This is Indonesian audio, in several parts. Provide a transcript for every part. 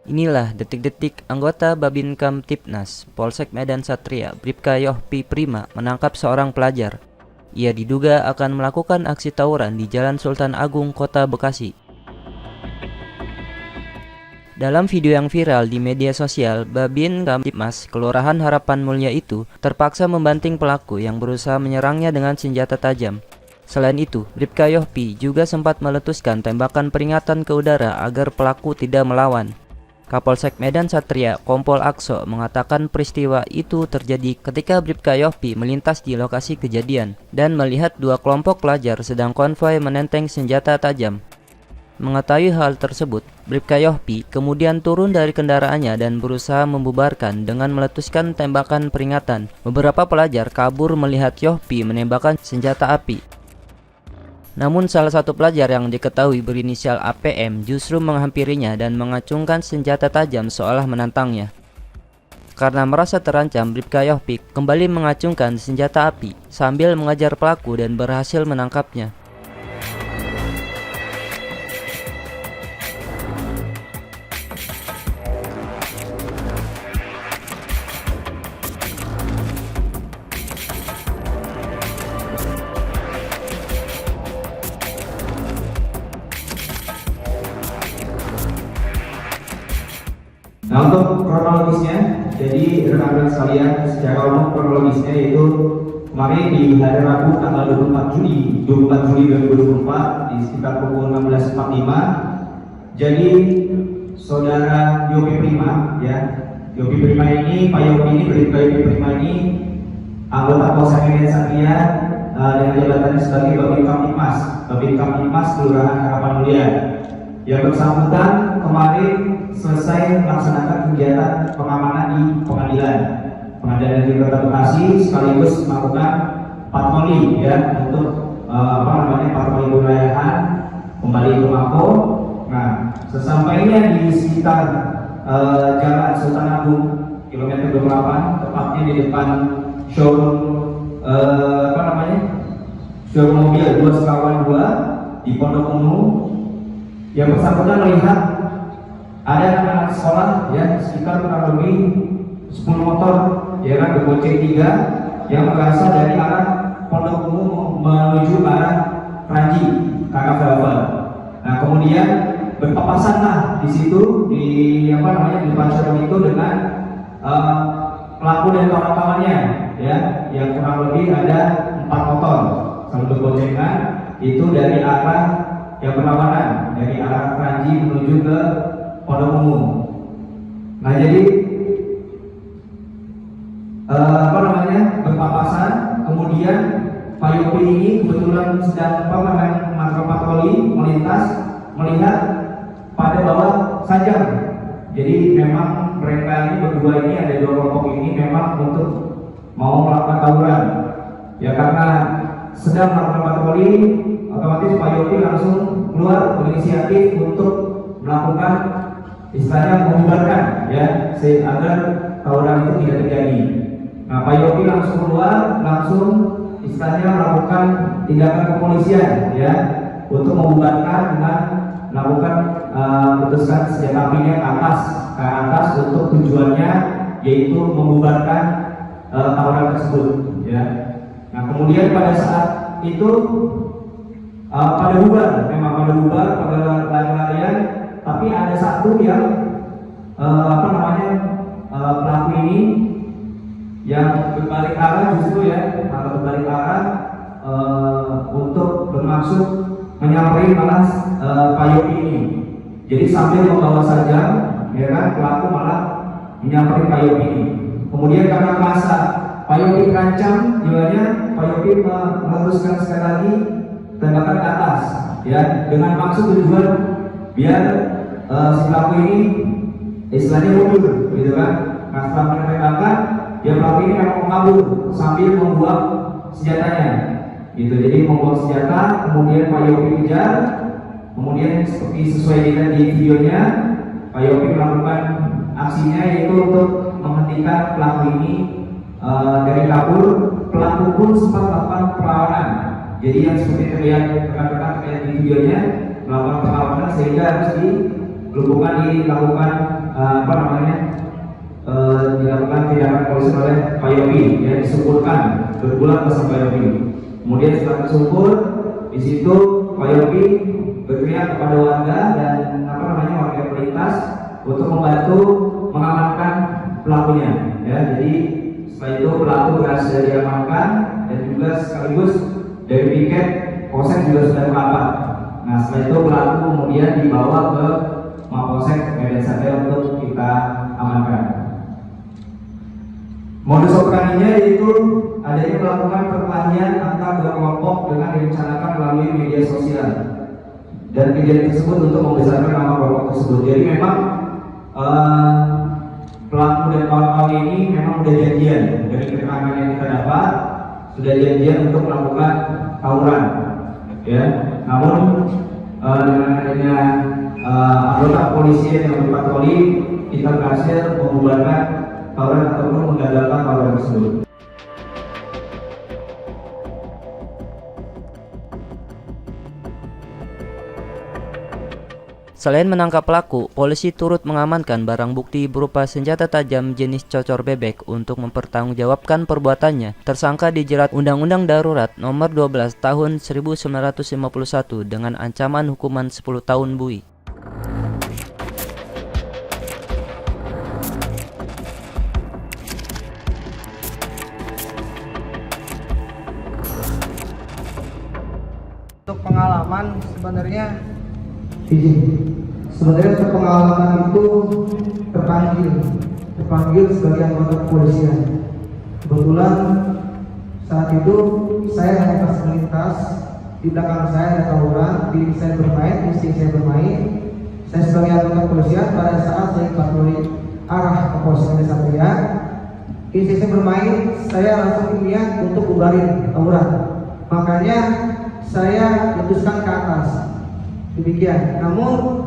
Inilah detik-detik anggota Babin Kamtibnas Polsek Medan Satria, Bribka Yohpi Prima menangkap seorang pelajar. Ia diduga akan melakukan aksi tawuran di Jalan Sultan Agung, Kota Bekasi. Dalam video yang viral di media sosial, Babin Kamtibmas Kelurahan Harapan Mulia itu terpaksa membanting pelaku yang berusaha menyerangnya dengan senjata tajam. Selain itu, Bribka Yohpi juga sempat meletuskan tembakan peringatan ke udara agar pelaku tidak melawan. Kapolsek Medan Satria, Kompol Akso, mengatakan peristiwa itu terjadi ketika Bribka Yohpi melintas di lokasi kejadian dan melihat dua kelompok pelajar sedang konvoi menenteng senjata tajam. Mengetahui hal tersebut, Bribka Yohpi kemudian turun dari kendaraannya dan berusaha membubarkan dengan meletuskan tembakan peringatan. Beberapa pelajar kabur melihat Yohpi menembakkan senjata api. Namun salah satu pelajar yang diketahui berinisial APM justru menghampirinya dan mengacungkan senjata tajam seolah menantangnya. Karena merasa terancam, Bribka Yohpi kembali mengacungkan senjata api sambil mengejar pelaku dan berhasil menangkapnya. Nah, untuk kronologisnya, jadi rekan-rekan sekalian, secara umum kronologisnya yaitu kemarin di hari Rabu tanggal 24 Juli 2024 di sekitar pukul 16.45. Jadi saudara Yopi Prima, ya, Yopi Prima ini, Pak Yopi ini, Bribka Yopi Prima ini anggota Polsek Medan Satria dengan jabatannya sebagai Babin Kamtibmas Kelurahan Harapan Mulia. Yang bersangkutan kemarin selesai melaksanakan kegiatan pengamanan di pengadilan Negeri Kota Bekasi, sekaligus melakukan patroli, ya, untuk patroli kewilayahan kembali ke Mako. Nah, sesampainya di sekitar Jalan Sultan Agung kilometer 28, tepatnya di depan showroom showroom mobil 2/2 di Pondok Ungu, yang bersangkutan melihat ada anak-anak sekolah, ya, sekitar kurang lebih 10 motor, ya kan, berbonceng 3 yang berasal dari arah Pondok Ungu menuju arah Kranji, Kakak Velvel. Nah, kemudian berpapasanlah di situ di depan showroom itu dengan pelaku dan kawan-kawannya, ya, yang kurang lebih ada 4 motor sambil berboncengan itu dari arah yang berlawanan, dari arah Kranji menuju ke Pondok Ungu. Nah, jadi berpapasan. Kemudian Pak Yopi ini kebetulan sedang melakukan patroli melintas, melihat pada bawah Sajam. Jadi memang mereka ini berdua ini, ada dua kelompok ini, memang untuk mau melakukan tawuran. Ya, karena sedang melakukan patroli, otomatis Pak Yopi langsung keluar berinisiatif untuk melakukan istilahnya membubarkan, ya, agar tawuran itu tidak terjadi. Nah, Pak Yopi langsung keluar, langsung istilahnya melakukan tindakan kepolisian, ya, untuk membubarkan dengan melakukan putuskan senjata apinya ke atas untuk tujuannya yaitu membubarkan tawuran tersebut, ya. Nah, kemudian pada saat itu pada bubar pada lari-larian, tapi ada satu yang pelaku ini yang berbalik arah, justru, ya, berbalik arah untuk bermaksud menyamperin malah Pak Yopi ini. Jadi sambil membawa sajam, ya kan, pelaku malah menyamperin Pak Yopi ini. Kemudian karena merasa Pak Yopi terancam jiwanya, Pak Yopi meneruskan sekali lagi tembakan ke atas, ya, dengan maksud tujuan biar si pelaku ini istilahnya mundur, gitu kan. Nah, setelah menembakkan, ya, pelaku ini memang kabur sambil membuang senjatanya, gitu. Jadi membuang senjata, kemudian Pak Yopi kejar, kemudian seperti sesuai dengan di videonya, Pak Yopi melakukan aksinya yaitu untuk menghentikan pelaku ini dari kabur. Pelaku pun sempat melakukan perlawanan. Jadi yang seperti terlihat rekan-rekan di videonya melakukan perlawanan sehingga harus dilakukan dilakukan tindakan polisi oleh Pak Yopi, ya, disebutkan berbulan bersama Pak Yopi. Kemudian setelah tersebut, di situ Pak Yopi berteriak kepada warga dan warga pelintas untuk membantu mengamankan pelakunya. Ya, jadi setelah itu pelaku berhasil diamankan dan juga sekaligus dari piket polsek juga sudah merapat. Nah, setelah itu pelaku kemudian dibawa ke Mapolsek Medan Satya untuk kita amankan. Modus operandinya yaitu adanya melakukan perkelahian antar dua kelompok dengan direncanakan melalui media sosial, dan kejadian tersebut untuk membesarkan nama kelompok tersebut. Jadi memang pelaku dan kawan-kawan ini memang sudah janjian, dari keterangan yang kita dapat sudah janjian untuk melakukan tawuran, ya. Namun dengan adanya anggota polisi yang berpatroli, kita berhasil membubarkan tawuran ataupun menggagalkan tawuran tersebut. Selain menangkap pelaku, polisi turut mengamankan barang bukti berupa senjata tajam jenis cocor bebek untuk mempertanggungjawabkan perbuatannya. Tersangka dijerat Undang-Undang Darurat Nomor 12 Tahun 1951 dengan ancaman hukuman 10 tahun bui. Untuk pengalaman sebenarnya untuk pengalaman itu terpanggil sebagai anggota kepolisian. Kebetulan saat itu saya lintas melintas, di belakang saya ada tawuran, diri saya bermain, istri saya bermain. Saya sebagai anggota kepolisian pada saat saya patroli arah ke Polsek Medan Satya, istri saya bermain, saya langsung niat untuk bubarin tawuran. Makanya saya letuskan ke atas. Demikian. Namun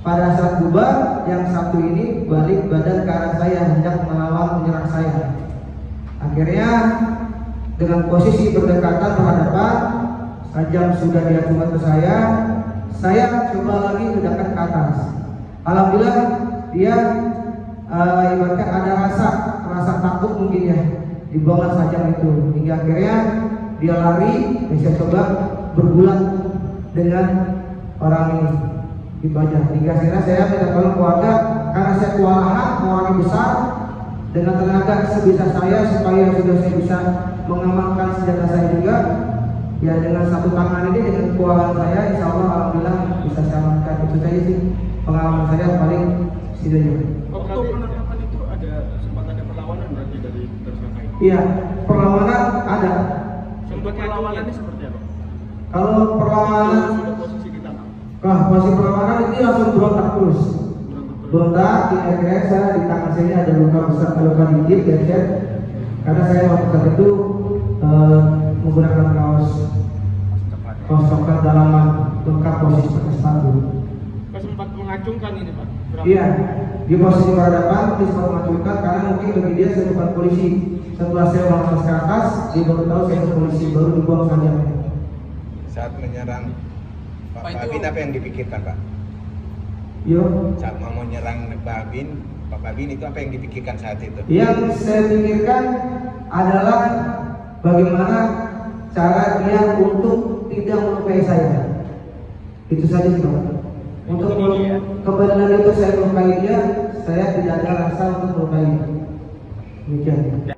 pada saat bubar, yang satu ini balik badan ke arah saya, hendak melawan menyerang saya. Akhirnya dengan posisi berdekatan berhadapan, tajam sudah diacungkan ke saya coba lagi mendekat ke atas. Alhamdulillah dia ibaratnya ada rasa takut mungkin ya, dibuanglah tajam itu, hingga akhirnya dia lari. Saya coba bergulat dengan orang ini di badan. Hingga akhirnya saya minta tolong keluarga karena saya kewalahan, orangnya besar, dengan tenaga sebisa saya supaya sudah saya bisa mengamankan senjata saya juga. Ya dengan satu tangan ini, dengan kewalahan saya, insya Allah alhamdulillah bisa saya amankan. Itu saja sih pengalaman saya paling setidaknya. Waktu penangkapan itu sempat ada perlawanan berarti dari tersangka ini? Iya, perlawanan ada. Sempat perlawanannya seperti apa? Kalau perlawanan, Posisi ditangkap. posisi perlawanan ini langsung berontak terus. Berontak, akhirnya saya di tangan saya ada luka besar, luka dikit, geser. Karena saya waktu saat itu menggunakan kaos coklat dalaman lengkap posisi pakai sepatu. Sempat mengacungkan ini Pak? Iya, di posisi berhadapan dia sempat mengacungkan karena mungkin bagi dia saya bukan polisi. Setelah saya melangkah ke atas, dia baru tahu saya polisi, baru dibuang saja. Saat menyerang Pak Babin, apa yang dipikirkan Pak? Yo. Saat mau menyerang Pak Babin itu apa yang dipikirkan saat itu? Yang saya pikirkan adalah bagaimana cara dia untuk tidak melukai saya. Itu saja sih Pak. Untuk kebenaran itu saya melukai dia, saya tidak ada rasa untuk melukai. Demikian.